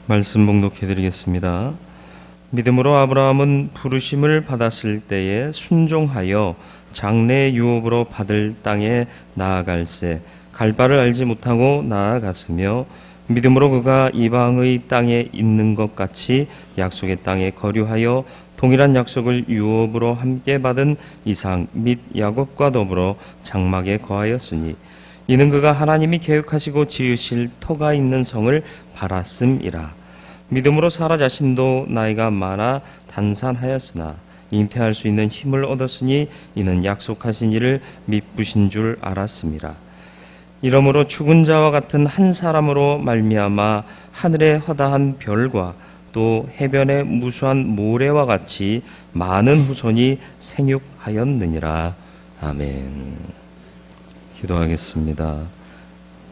말씀 봉독해 드리겠습니다. 믿음으로 아브라함은 부르심을 받았을 때에 순종하여 장래 유업으로 받을 땅에 나아갈새 갈 바를 알지 못하고 나아갔으며, 믿음으로 그가 이방의 땅에 있는 것 같이 약속의 땅에 거류하여 동일한 약속을 유업으로 함께 받은 이삭 및 야곱과 더불어 장막에 거하였으니, 이는 그가 하나님이 계획하시고 지으실 터가 있는 성을 바랐음이라. 믿음으로 사라 자신도 나이가 많아 단산하였으나 잉태할 수 있는 힘을 얻었으니, 이는 약속하신 이를 미쁘신 줄 알았음이라. 이러므로 죽은 자와 같은 한 사람으로 말미암아 하늘의 허다한 별과 또 해변의 무수한 모래와 같이 많은 후손이 생육하였느니라. 아멘. 기도하겠습니다.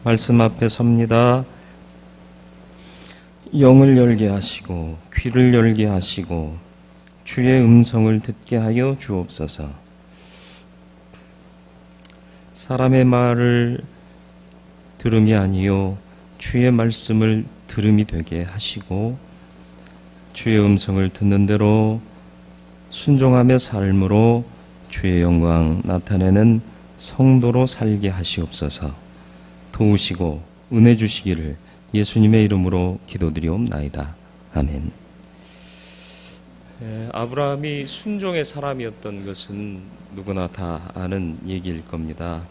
말씀 앞에 섭니다. 영을 열게 하시고 귀를 열게 하시고 주의 음성을 듣게 하여 주옵소서. 사람의 말을 들음이 아니요 주의 말씀을 들음이 되게 하시고, 주의 음성을 듣는 대로 순종하며 삶으로 주의 영광 나타내는 성도로 살게 하시옵소서. 도우시고 은혜 주시기를 예수님의 이름으로 기도드리옵나이다. 아멘. 아브라함이 순종의 사람이었던 것은 누구나 다 아는 얘기일 겁니다.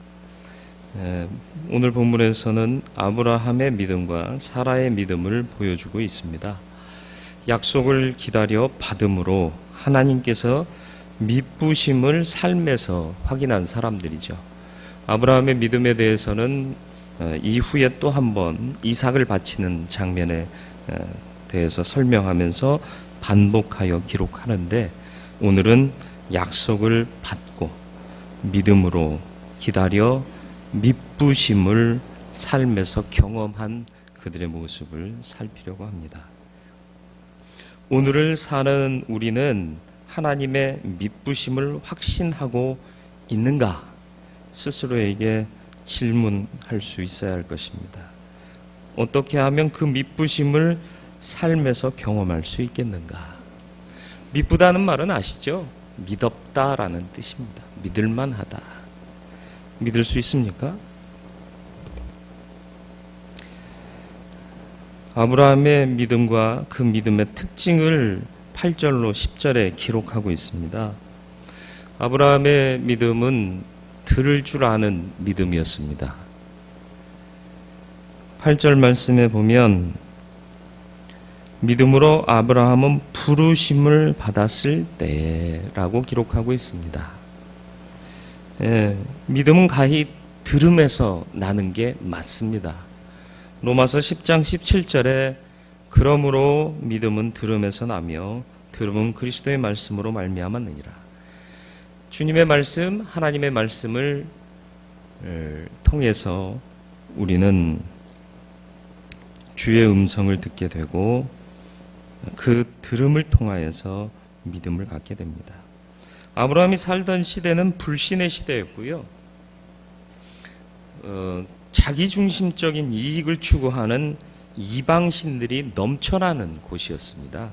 오늘 본문에서는 아브라함의 믿음과 사라의 믿음을 보여주고 있습니다. 약속을 기다려 받음으로 하나님께서 미쁘심을 삶에서 확인한 사람들이죠. 아브라함의 믿음에 대해서는 이후에 또 한 번 이삭을 바치는 장면에 대해서 설명하면서 반복하여 기록하는데, 오늘은 약속을 받고 믿음으로 기다려 미쁘심을 삶에서 경험한 그들의 모습을 살피려고 합니다. 오늘을 사는 우리는 하나님의 미쁘심을 확신하고 있는가? 스스로에게 질문할 수 있어야 할 것입니다. 어떻게 하면 그 미쁘심을 삶에서 경험할 수 있겠는가? 미쁘다는 말은 아시죠? 믿었다라는 뜻입니다. 믿을만하다. 믿을 수 있습니까? 아브라함의 믿음과 그 믿음의 특징을 8절로 10절에 기록하고 있습니다. 아브라함의 믿음은 들을 줄 아는 믿음이었습니다. 8절 말씀에 보면, 믿음으로 아브라함은 부르심을 받았을 때라고 기록하고 있습니다. 믿음은 가히 들음에서 나는 게 맞습니다. 로마서 10장 17절에 그러므로 믿음은 들음에서 나며 들음은 그리스도의 말씀으로 말미암았느니라. 주님의 말씀, 하나님의 말씀을 통해서 우리는 주의 음성을 듣게 되고, 그 들음을 통하여서 믿음을 갖게 됩니다. 아브라함이 살던 시대는 불신의 시대였고요. 자기중심적인 이익을 추구하는 이방신들이 넘쳐나는 곳이었습니다.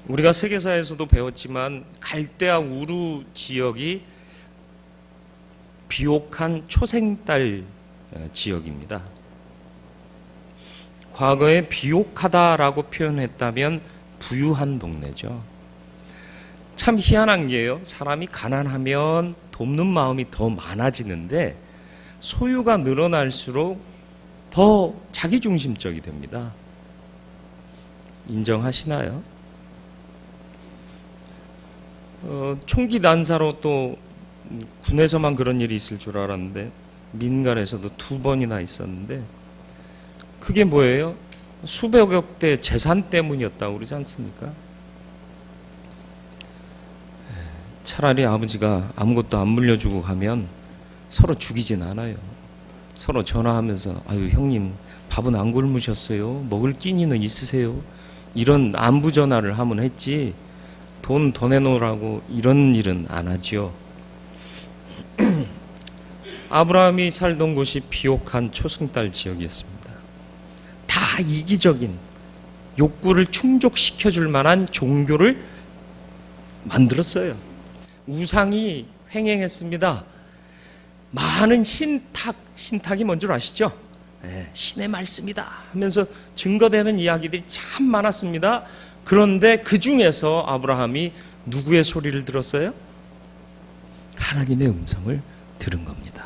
우리가 세계사에서도 배웠지만 갈대아 우루 지역이 비옥한 초생딸 지역입니다. 과거에 비옥하다라고 표현했다면 부유한 동네죠. 참 희한한 게요, 사람이 가난하면 돕는 마음이 더 많아지는데 소유가 늘어날수록 더 자기중심적이 됩니다. 인정하시나요? 총기 난사로 또 군에서만 그런 일이 있을 줄 알았는데 민간에서도 2번이나 있었는데, 그게 뭐예요? 수백억 대 재산 때문이었다고 그러지 않습니까? 차라리 아버지가 아무것도 안 물려주고 가면 서로 죽이진 않아요. 서로 전화하면서 아유 형님 밥은 안 굶으셨어요? 먹을 끼니는 있으세요? 이런 안부 전화를 하면 했지, 돈 더 내놓으라고 이런 일은 안 하죠. 아브라함이 살던 곳이 비옥한 초승달 지역이었습니다. 다 다 이기적인 욕구를 충족시켜줄 만한 종교를 만들었어요. 우상이 횡행했습니다. 많은 신탁이 뭔 줄 아시죠? 신의 말씀이다 하면서 증거되는 이야기들이 참 많았습니다. 그런데 그 중에서 아브라함이 누구의 소리를 들었어요? 하나님의 음성을 들은 겁니다.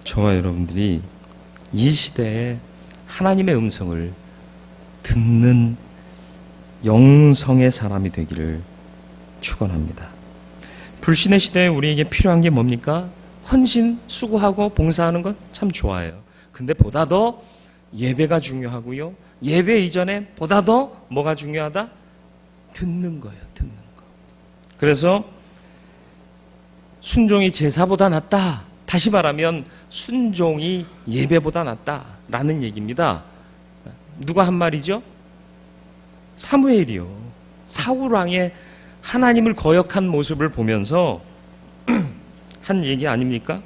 저와 여러분들이 이 시대에 하나님의 음성을 듣는 영성의 사람이 되기를 축원합니다. 불신의 시대에 우리에게 필요한 게 뭡니까? 헌신, 수고하고 봉사하는 것 참 좋아요. 근데 보다 더 예배가 중요하고요. 예배 이전에 보다 더 뭐가 중요하다? 듣는 거예요. 듣는 거. 그래서 순종이 제사보다 낫다. 다시 말하면 순종이 예배보다 낫다라는 얘기입니다. 누가 한 말이죠? 사무엘이요. 사울 왕의 하나님을 거역한 모습을 보면서 한 얘기 아닙니까?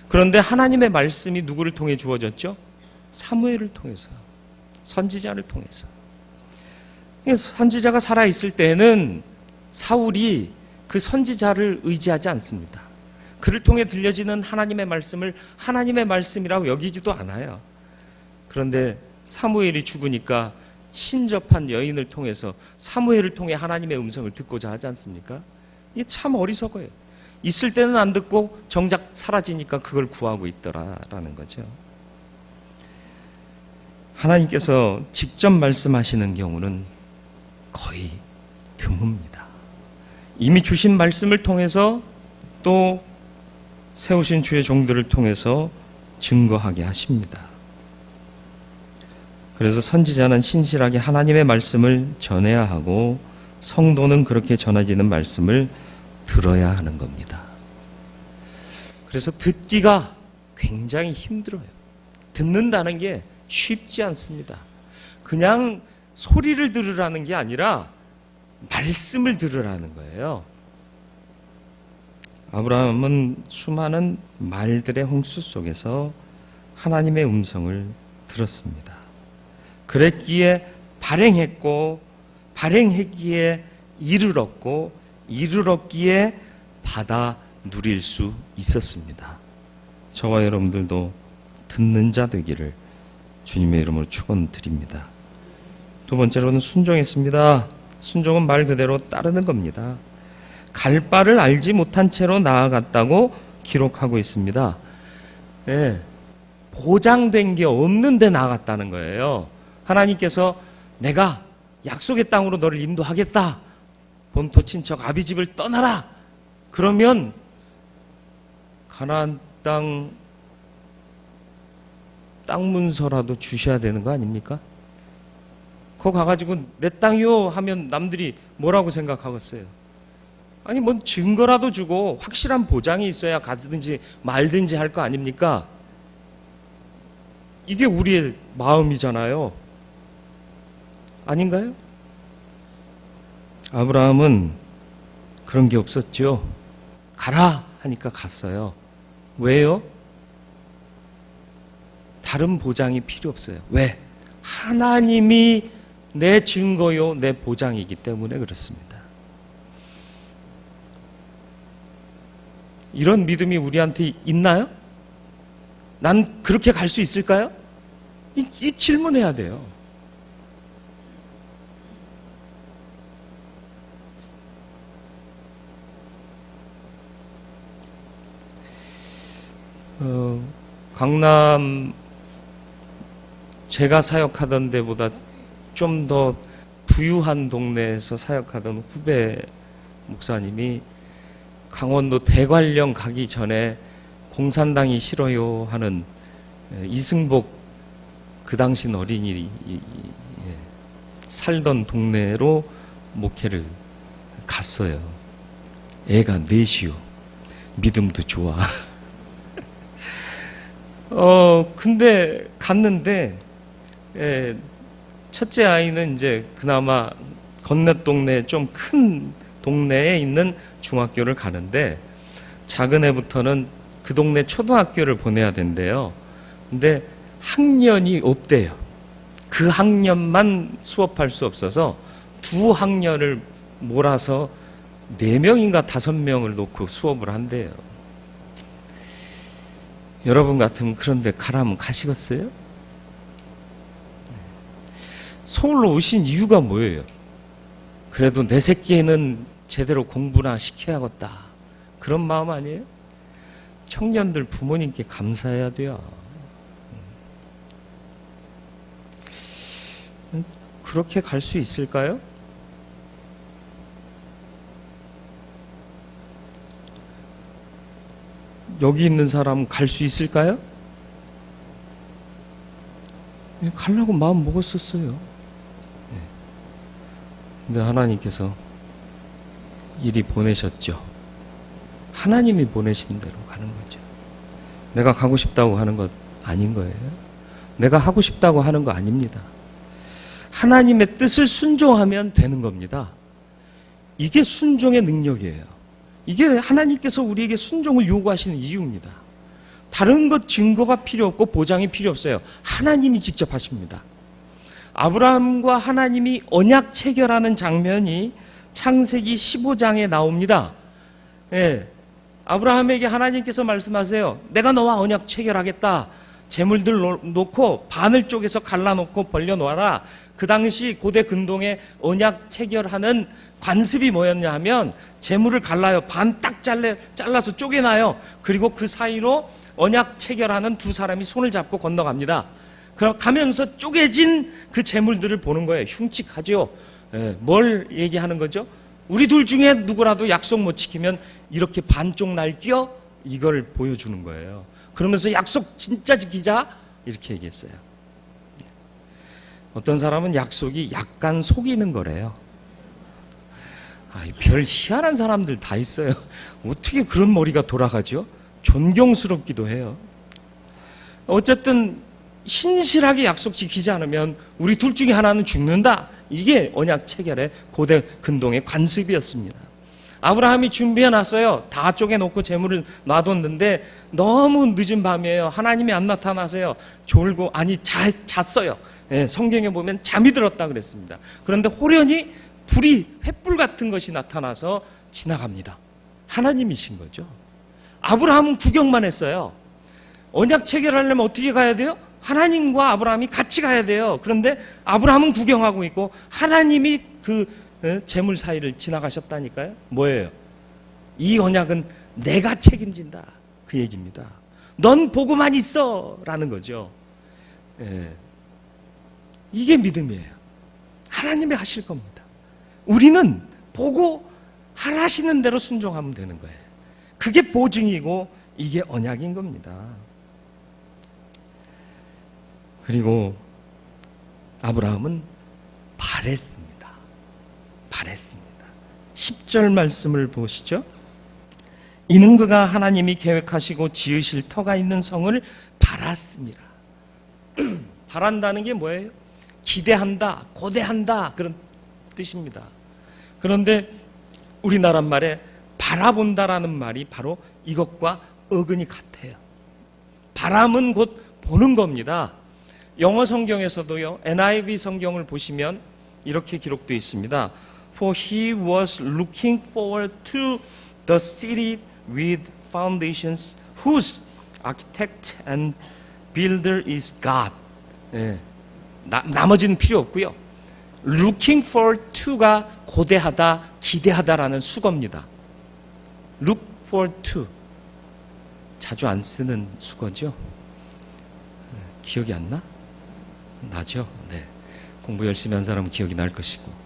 그런데 하나님의 말씀이 누구를 통해 주어졌죠? 사무엘을 통해서, 선지자를 통해서. 선지자가 살아있을 때는 사울이 그 선지자를 의지하지 않습니다. 그를 통해 들려지는 하나님의 말씀을 하나님의 말씀이라고 여기지도 않아요. 그런데 사무엘이 죽으니까 신접한 여인을 통해서 사무엘을 통해 하나님의 음성을 듣고자 하지 않습니까? 이게 참 어리석어요. 있을 때는 안 듣고 정작 사라지니까 그걸 구하고 있더라라는 거죠. 하나님께서 직접 말씀하시는 경우는 거의 드뭅니다. 이미 주신 말씀을 통해서 또 세우신 주의 종들을 통해서 증거하게 하십니다. 그래서 선지자는 신실하게 하나님의 말씀을 전해야 하고 성도는 그렇게 전해지는 말씀을 들어야 하는 겁니다. 그래서 듣기가 굉장히 힘들어요. 듣는다는 게 쉽지 않습니다. 그냥 소리를 들으라는 게 아니라 말씀을 들으라는 거예요. 아브라함은 수많은 말들의 홍수 속에서 하나님의 음성을 들었습니다. 그랬기에 발행했고, 발행했기에 이르렀기에 받아 누릴 수 있었습니다. 저와 여러분들도 듣는 자 되기를 주님의 이름으로 축원드립니다. 두 번째로는 순종했습니다. 순종은 말 그대로 따르는 겁니다. 갈 바를 알지 못한 채로 나아갔다고 기록하고 있습니다. 네, 보장된 게 없는데 나아갔다는 거예요. 하나님께서 내가 약속의 땅으로 너를 인도하겠다. 본토 친척 아비 집을 떠나라. 그러면 가나안 땅 문서라도 주셔야 되는 거 아닙니까? 그거 가가지고 내 땅이요 하면 남들이 뭐라고 생각하겠어요? 아니 뭔 증거라도 주고 확실한 보장이 있어야 가든지 말든지 할 거 아닙니까? 이게 우리의 마음이잖아요. 아닌가요? 아브라함은 그런 게 없었죠. 가라 하니까 갔어요. 왜요? 다른 보장이 필요 없어요. 왜? 하나님이 내 증거요, 내 보장이기 때문에 그렇습니다. 이런 믿음이 우리한테 있나요? 난 그렇게 갈 수 있을까요? 이 질문해야 돼요. 강남 제가 사역하던 데보다 좀 더 부유한 동네에서 사역하던 후배 목사님이 강원도 대관령 가기 전에 공산당이 싫어요 하는 이승복 그 당시 어린이 살던 동네로 목회를 갔어요. 애가 넷이요. 믿음도 좋아. 근데 갔는데 첫째 아이는 이제 그나마 건너 동네 좀 큰 동네에 있는 중학교를 가는데 작은 애부터는 그 동네 초등학교를 보내야 된대요. 근데 학년이 없대요. 그 학년만 수업할 수 없어서 두 학년을 몰아서 4명인가 5명을 놓고 수업을 한대요. 여러분 같으면 그런데 가라면 가시겠어요? 서울로 오신 이유가 뭐예요? 그래도 내 새끼는 제대로 공부나 시켜야겠다. 그런 마음 아니에요? 청년들 부모님께 감사해야 돼요. 그렇게 갈 수 있을까요? 여기 있는 사람 갈 수 있을까요? 가려고 마음 먹었었어요. 근데 하나님께서 이리 보내셨죠. 하나님이 보내신 대로 가는 거죠. 내가 가고 싶다고 하는 것 아닌 거예요. 내가 하고 싶다고 하는 거 아닙니다. 하나님의 뜻을 순종하면 되는 겁니다. 이게 순종의 능력이에요. 이게 하나님께서 우리에게 순종을 요구하시는 이유입니다. 다른 것 증거가 필요 없고 보장이 필요 없어요. 하나님이 직접 하십니다. 아브라함과 하나님이 언약 체결하는 장면이 창세기 15장에 나옵니다. 예, 아브라함에게 하나님께서 말씀하세요. 내가 너와 언약 체결하겠다. 재물들 놓고 반을 쪼개서 갈라놓고 벌려놓아라. 그 당시 고대 근동에 언약 체결하는 관습이 뭐였냐 하면 재물을 갈라요. 반 딱 잘라서 쪼개놔요. 그리고 그 사이로 언약 체결하는 두 사람이 손을 잡고 건너갑니다. 그럼 가면서 쪼개진 그 재물들을 보는 거예요. 흉측하죠. 뭘 얘기하는 거죠? 우리 둘 중에 누구라도 약속 못 지키면 이렇게 반쪽 날뛰어 이걸 보여주는 거예요. 그러면서 약속 진짜 지키자 이렇게 얘기했어요. 어떤 사람은 약속이 약간 속이는 거래요. 별 희한한 사람들 다 있어요. 어떻게 그런 머리가 돌아가죠? 존경스럽기도 해요. 어쨌든 신실하게 약속 지키지 않으면 우리 둘 중에 하나는 죽는다. 이게 언약 체결의 고대 근동의 관습이었습니다. 아브라함이 준비해놨어요. 다 쪼개놓고 재물을 놔뒀는데 너무 늦은 밤이에요. 하나님이 안 나타나세요. 졸고 잤어요. 예, 성경에 보면 잠이 들었다 그랬습니다. 그런데 호련히 불이 횃불 같은 것이 나타나서 지나갑니다. 하나님이신 거죠. 아브라함은 구경만 했어요. 언약 체결하려면 어떻게 가야 돼요? 하나님과 아브라함이 같이 가야 돼요. 그런데 아브라함은 구경하고 있고 하나님이 그 재물 사이를 지나가셨다니까요. 뭐예요? 이 언약은 내가 책임진다. 그 얘기입니다. 넌 보고만 있어 라는 거죠. 이게 믿음이에요. 하나님이 하실 겁니다. 우리는 보고 하시는 대로 순종하면 되는 거예요. 그게 보증이고 이게 언약인 겁니다. 그리고 아브라함은 바랬습니다. 10절 말씀을 보시죠. 이는 그가 하나님이 계획하시고 지으실 터가 있는 성을 바랐습니다. 바란다는 게 뭐예요? 기대한다, 고대한다 그런 뜻입니다. 그런데 우리나라 말에 바라본다라는 말이 바로 이것과 어근이 같아요. 바람은 곧 보는 겁니다. 영어 성경에서도요, NIV 성경을 보시면 이렇게 기록되어 있습니다. For he was looking forward to the city with foundations, whose architect and builder is God. 나머지는 필요 없고요. Looking forward to가 고대하다, 기대하다라는 수거입니다. Look forward to. 자주 안 쓰는 수거죠. 기억이 안 나? 나죠? 네. 공부 열심히 한 사람은 기억이 날 것이고.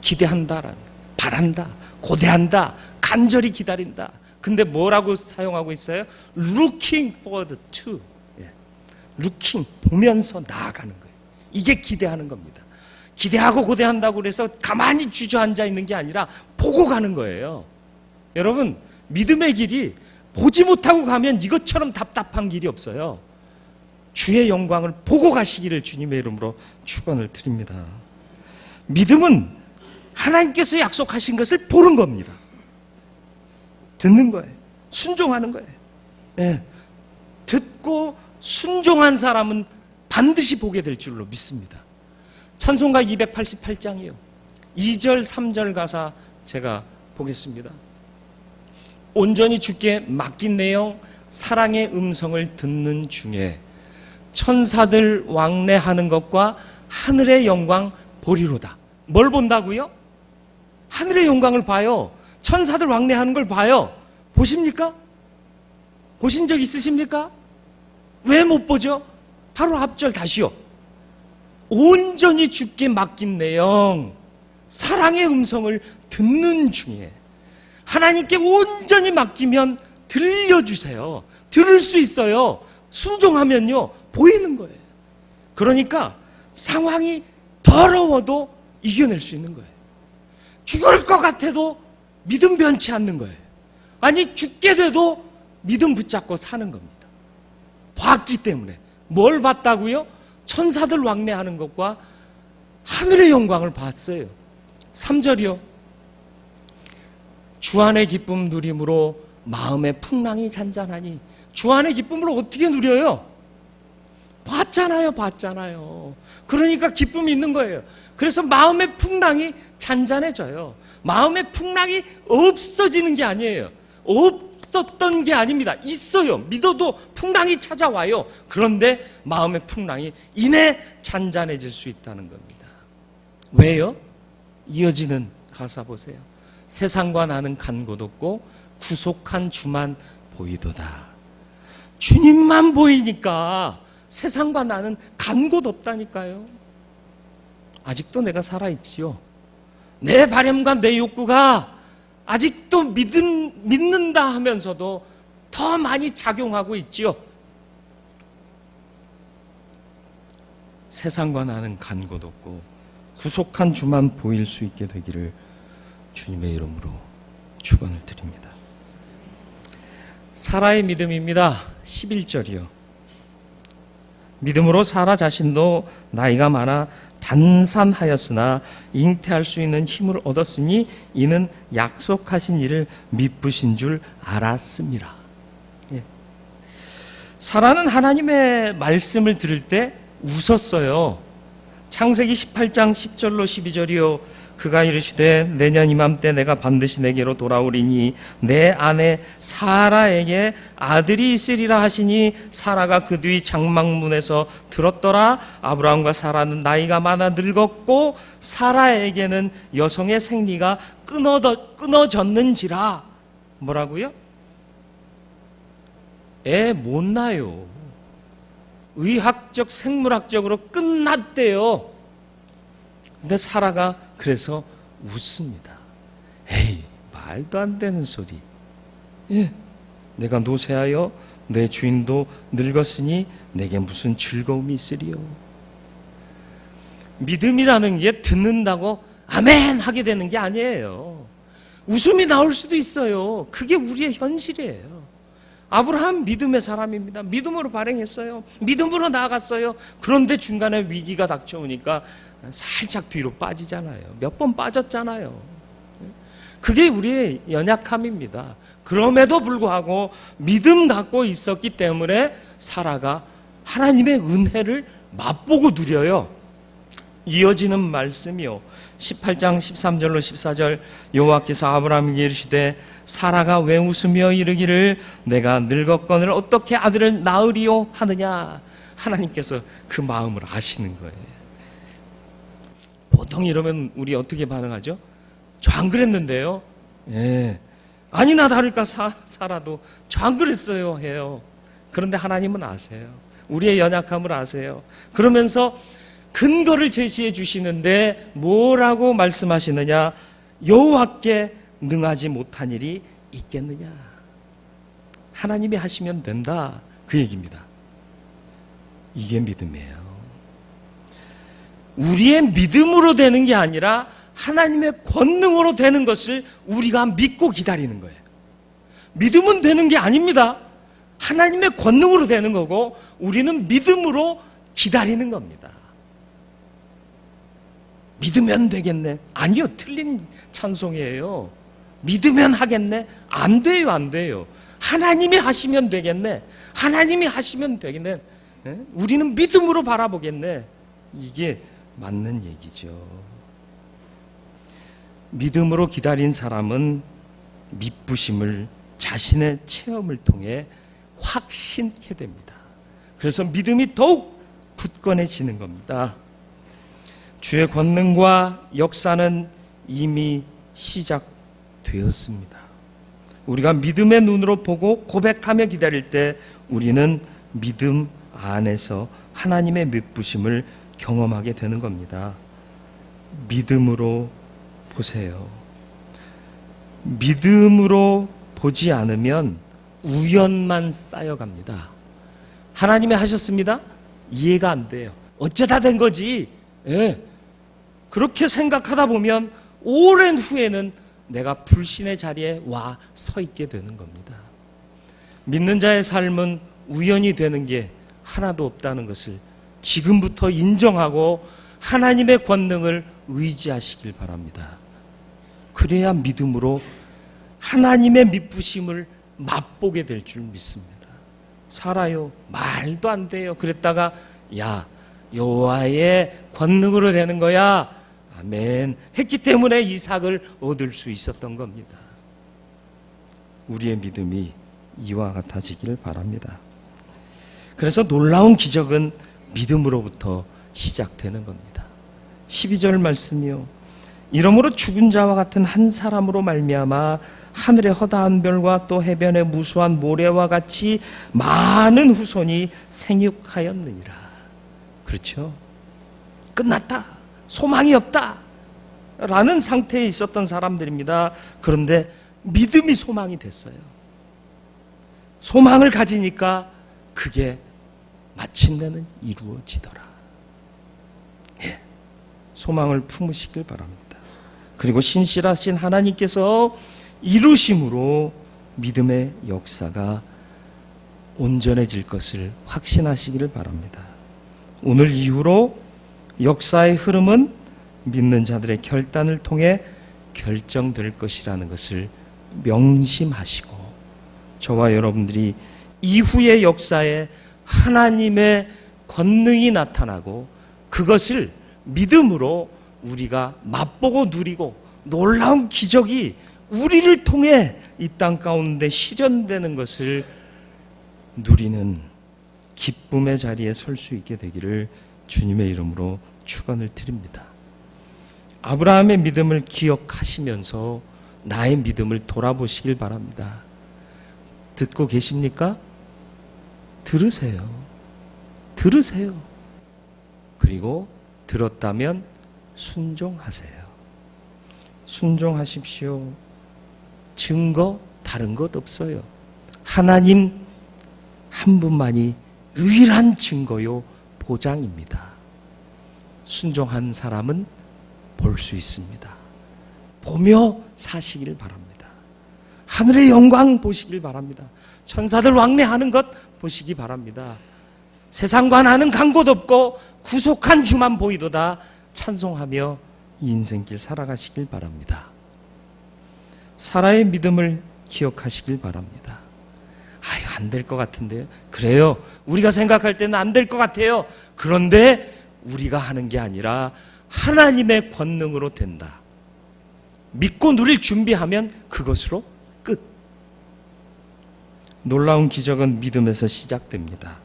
기대한다라는, 바란다, 고대한다, 간절히 기다린다. 근데 뭐라고 사용하고 있어요? Looking forward to. Looking, 보면서 나아가는 거예요. 이게 기대하는 겁니다. 기대하고 고대한다고 그래서 가만히 주저앉아 있는 게 아니라 보고 가는 거예요. 여러분, 믿음의 길이 보지 못하고 가면 이것처럼 답답한 길이 없어요. 주의 영광을 보고 가시기를 주님의 이름으로 축원을 드립니다. 믿음은 하나님께서 약속하신 것을 보는 겁니다. 듣는 거예요. 순종하는 거예요. 듣고 순종한 사람은 반드시 보게 될 줄로 믿습니다. 찬송가 288장이요. 2절, 3절 가사 제가 보겠습니다. 온전히 주께 맡긴 내용, 사랑의 음성을 듣는 중에 천사들 왕래하는 것과 하늘의 영광 보리로다. 뭘 본다고요? 하늘의 영광을 봐요. 천사들 왕래하는 걸 봐요. 보십니까? 보신 적 있으십니까? 왜 못 보죠? 바로 앞절 다시요. 온전히 주께 맡긴 내용, 사랑의 음성을 듣는 중에. 하나님께 온전히 맡기면 들려주세요. 들을 수 있어요. 순종하면요, 보이는 거예요. 그러니까 상황이 더러워도 이겨낼 수 있는 거예요. 죽을 것 같아도 믿음 변치 않는 거예요. 아니, 죽게 돼도 믿음 붙잡고 사는 겁니다. 봤기 때문에. 뭘 봤다고요? 천사들 왕래하는 것과 하늘의 영광을 봤어요. 3절이요. 주 안의 기쁨 누림으로 마음의 풍랑이 잔잔하니. 주 안의 기쁨을 어떻게 누려요? 봤잖아요. 그러니까 기쁨이 있는 거예요. 그래서 마음의 풍랑이 잔잔해져요. 마음의 풍랑이 없어지는 게 아니에요. 없었던 게 아닙니다. 있어요. 믿어도 풍랑이 찾아와요. 그런데 마음의 풍랑이 이내 잔잔해질 수 있다는 겁니다. 왜요? 이어지는 가사 보세요. 세상과 나는 간 곳 없고 구속한 주만 보이도다. 주님만 보이니까 세상과 나는 간 곳 없다니까요. 아직도 내가 살아있지요. 내 바램과 내 욕구가 아직도 믿는다 하면서도 더 많이 작용하고 있지요. 세상과 나는 간 곳 없고 구속한 주만 보일 수 있게 되기를 주님의 이름으로 축원을 드립니다. 사라의 믿음입니다. 11절이요. 믿음으로 사라 자신도 나이가 많아 단산하였으나 잉태할 수 있는 힘을 얻었으니 이는 약속하신 일을 미쁘신 줄 알았습니다. 예. 사라는 하나님의 말씀을 들을 때 웃었어요. 창세기 18장 10절로 12절이요. 그가 이르시되 내년 이맘때 내가 반드시 내게로 돌아오리니 내 아내 사라에게 아들이 있으리라 하시니 사라가 그 뒤 장막문에서 들었더라. 아브라함과 사라는 나이가 많아 늙었고 사라에게는 여성의 생리가 끊어졌는지라. 뭐라고요? 애 못 낳아요. 의학적 생물학적으로 끝났대요. 근데 사라가 그래서 웃습니다. 에이, 말도 안 되는 소리. 예, 내가 노쇠하여 내 주인도 늙었으니 내게 무슨 즐거움이 있으리요. 믿음이라는 게 듣는다고 아멘 하게 되는 게 아니에요. 웃음이 나올 수도 있어요. 그게 우리의 현실이에요. 아브라함 믿음의 사람입니다. 믿음으로 발행했어요. 믿음으로 나아갔어요. 그런데 중간에 위기가 닥쳐오니까 살짝 뒤로 빠지잖아요. 몇 번 빠졌잖아요. 그게 우리의 연약함입니다. 그럼에도 불구하고 믿음 갖고 있었기 때문에 사라가 하나님의 은혜를 맛보고 누려요. 이어지는 말씀이요. 18장 13절로 14절 여호와께서 아브라함에게 이르시되 사라가 왜 웃으며 이르기를 내가 늙었거늘 어떻게 아들을 낳으리요 하느냐. 하나님께서 그 마음을 아시는 거예요. 보통 이러면 우리 어떻게 반응하죠? 저 안 그랬는데요. 예. 아니나 다를까 사라도 저 안 그랬어요 해요. 그런데 하나님은 아세요. 우리의 연약함을 아세요. 그러면서 근거를 제시해 주시는데 뭐라고 말씀하시느냐? 여호와께 능하지 못한 일이 있겠느냐? 하나님이 하시면 된다. 그 얘기입니다. 이게 믿음이에요. 우리의 믿음으로 되는 게 아니라 하나님의 권능으로 되는 것을 우리가 믿고 기다리는 거예요. 믿음은 되는 게 아닙니다. 하나님의 권능으로 되는 거고 우리는 믿음으로 기다리는 겁니다. 믿으면 되겠네. 아니요, 틀린 찬송이에요. 믿으면 하겠네. 안 돼요. 하나님이 하시면 되겠네. 하나님이 하시면 되겠네. 우리는 믿음으로 바라보겠네. 이게 맞는 얘기죠. 믿음으로 기다린 사람은 미쁘심을 자신의 체험을 통해 확신케 됩니다. 그래서 믿음이 더욱 굳건해지는 겁니다. 주의 권능과 역사는 이미 시작되었습니다. 우리가 믿음의 눈으로 보고 고백하며 기다릴 때 우리는 믿음 안에서 하나님의 미쁘심을 경험하게 되는 겁니다. 믿음으로 보세요. 믿음으로 보지 않으면 우연만 쌓여갑니다. 하나님이 하셨습니다. 이해가 안 돼요. 어쩌다 된 거지. 그렇게 생각하다 보면 오랜 후에는 내가 불신의 자리에 와 서 있게 되는 겁니다. 믿는 자의 삶은 우연이 되는 게 하나도 없다는 것을 지금부터 인정하고 하나님의 권능을 의지하시길 바랍니다. 그래야 믿음으로 하나님의 미쁘심을 맛보게 될 줄 믿습니다. 살아요. 말도 안 돼요. 그랬다가 야, 여호와의 권능으로 되는 거야. 아멘. 했기 때문에 이삭을 얻을 수 있었던 겁니다. 우리의 믿음이 이와 같아지기를 바랍니다. 그래서 놀라운 기적은 믿음으로부터 시작되는 겁니다. 12절 말씀이요. 이러므로 죽은 자와 같은 한 사람으로 말미암아 하늘의 허다한 별과 또 해변의 무수한 모래와 같이 많은 후손이 생육하였느니라. 그렇죠? 끝났다. 소망이 없다. 라는 상태에 있었던 사람들입니다. 그런데 믿음이 소망이 됐어요. 소망을 가지니까 그게 마침내는 이루어지더라. 소망을 품으시길 바랍니다. 그리고 신실하신 하나님께서 이루심으로 믿음의 역사가 온전해질 것을 확신하시기를 바랍니다. 오늘 이후로 역사의 흐름은 믿는 자들의 결단을 통해 결정될 것이라는 것을 명심하시고 저와 여러분들이 이후의 역사에 하나님의 권능이 나타나고 그것을 믿음으로 우리가 맛보고 누리고 놀라운 기적이 우리를 통해 이 땅 가운데 실현되는 것을 누리는 기쁨의 자리에 설 수 있게 되기를 주님의 이름으로 축원을 드립니다. 아브라함의 믿음을 기억하시면서 나의 믿음을 돌아보시길 바랍니다. 듣고 계십니까? 들으세요. 들으세요. 그리고 들었다면 순종하세요. 순종하십시오. 증거 다른 것 없어요. 하나님 한 분만이 유일한 증거요 보장입니다. 순종한 사람은 볼 수 있습니다. 보며 사시길 바랍니다. 하늘의 영광 보시길 바랍니다. 천사들 왕래하는 것 보시기 바랍니다. 세상과 나는 간 곳 없고 구속한 주만 보이도다 찬송하며 인생길 살아가시길 바랍니다. 사라의 믿음을 기억하시길 바랍니다. 아유, 안 될 것 같은데요. 그래요. 우리가 생각할 때는 안 될 것 같아요. 그런데 우리가 하는 게 아니라 하나님의 권능으로 된다. 믿고 누릴 준비하면 그것으로 끝. 놀라운 기적은 믿음에서 시작됩니다.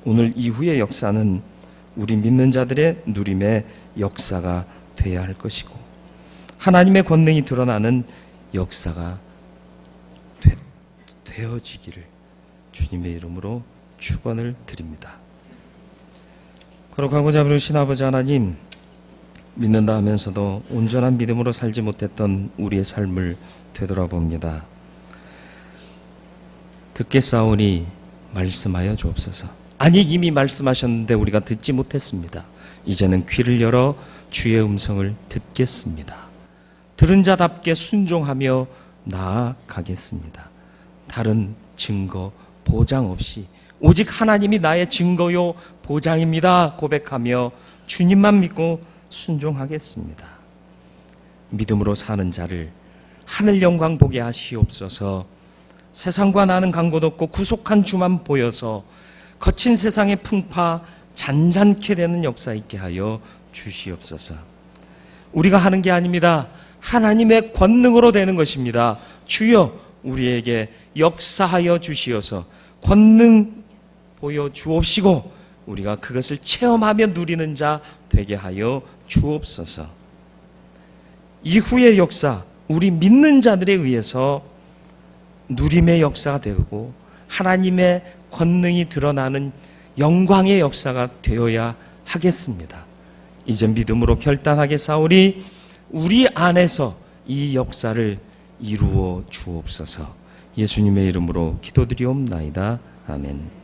오늘 이후의 역사는 우리 믿는 자들의 누림의 역사가 되어야 할 것이고 하나님의 권능이 드러나는 역사가 되어지기를 주님의 이름으로 축원을 드립니다. 거룩하고자 부르신 아버지 하나님, 믿는다 하면서도 온전한 믿음으로 살지 못했던 우리의 삶을 되돌아봅니다. 듣겠사오니 말씀하여 주옵소서. 아니, 이미 말씀하셨는데 우리가 듣지 못했습니다. 이제는 귀를 열어 주의 음성을 듣겠습니다. 들은 자답게 순종하며 나아가겠습니다. 다른 증거, 보장 없이 오직 하나님이 나의 증거요 보장입니다 고백하며 주님만 믿고 순종하겠습니다. 믿음으로 사는 자를 하늘 영광 보게 하시옵소서. 세상과 나는 간 곳 없고 구속한 주만 보여서 거친 세상의 풍파 잔잔케 되는 역사 있게 하여 주시옵소서. 우리가 하는 게 아닙니다. 하나님의 권능으로 되는 것입니다. 주여 우리에게 역사하여 주시어서 권능 보여 주옵시고 우리가 그것을 체험하며 누리는 자 되게 하여 주옵소서. 이후의 역사, 우리 믿는 자들에 의해서 누림의 역사가 되고 하나님의 권능이 드러나는 영광의 역사가 되어야 하겠습니다. 이제 믿음으로 결단하게 싸우리 우리 안에서 이 역사를 이루어 주옵소서. 예수님의 이름으로 기도드리옵나이다. 아멘.